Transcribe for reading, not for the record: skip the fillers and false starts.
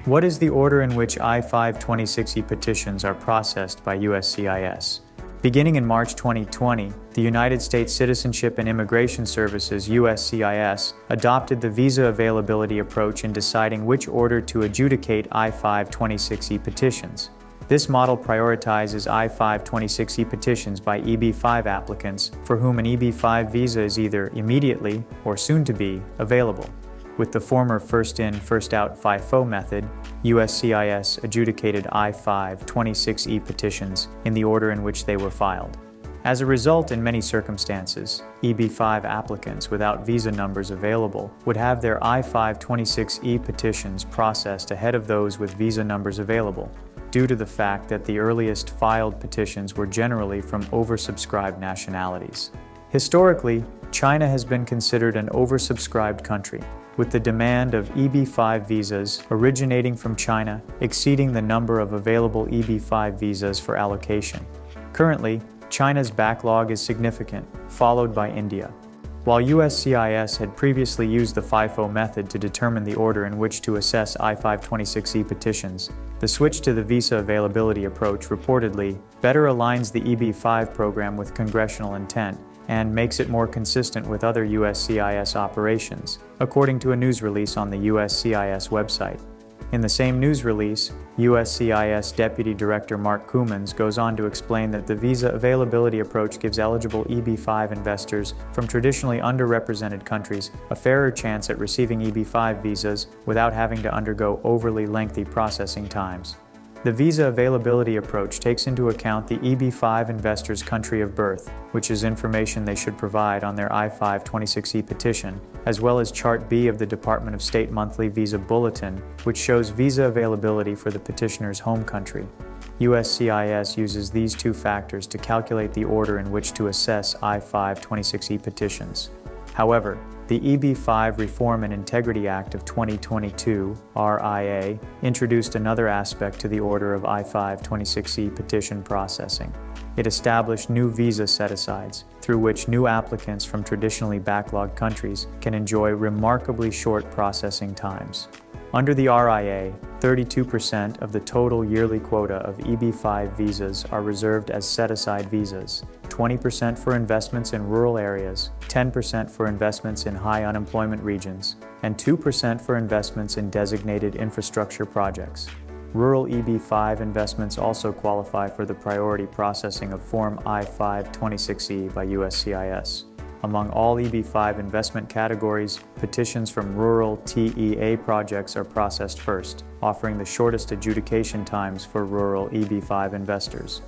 What is the order in which I-526E petitions are processed by USCIS? Beginning in March 2020, the United States Citizenship and Immigration Services (USCIS) adopted the visa availability approach in deciding which order to adjudicate I-526E petitions. This model prioritizes I-526E petitions by EB-5 applicants for whom an EB-5 visa is either immediately or soon to be available. With the former first-in, first-out FIFO method, USCIS adjudicated I-526E petitions in the order in which they were filed. As a result, in many circumstances, EB-5 applicants without visa numbers available would have their I-526E petitions processed ahead of those with visa numbers available, due to the fact that the earliest filed petitions were generally from oversubscribed nationalities. Historically, China has been considered an oversubscribed country, with the demand of EB-5 visas originating from China exceeding the number of available EB-5 visas for allocation. Currently, China's backlog is significant, followed by India. While USCIS had previously used the FIFO method to determine the order in which to assess I-526E petitions, the switch to the visa availability approach reportedly better aligns the EB-5 program with congressional intent and makes it more consistent with other USCIS operations, according to a news release on the USCIS website. In the same news release, USCIS Deputy Director Mark Koumans goes on to explain that the visa availability approach gives eligible EB-5 investors from traditionally underrepresented countries a fairer chance at receiving EB-5 visas without having to undergo overly lengthy processing times. The visa availability approach takes into account the EB-5 investor's country of birth, which is information they should provide on their I-526E petition, as well as Chart B of the Department of State Monthly Visa Bulletin, which shows visa availability for the petitioner's home country. USCIS uses these two factors to calculate the order in which to assess I-526E petitions. However, the EB-5 Reform and Integrity Act of 2022, RIA, introduced another aspect to the order of I-526E petition processing. It established new visa set-asides, through which new applicants from traditionally backlogged countries can enjoy remarkably short processing times. Under the RIA, 32% of the total yearly quota of EB-5 visas are reserved as set-aside visas, 20% for investments in rural areas, 10% for investments in high unemployment regions, and 2% for investments in designated infrastructure projects. Rural EB-5 investments also qualify for the priority processing of Form I-526E by USCIS. Among all EB-5 investment categories, petitions from rural TEA projects are processed first, offering the shortest adjudication times for rural EB-5 investors.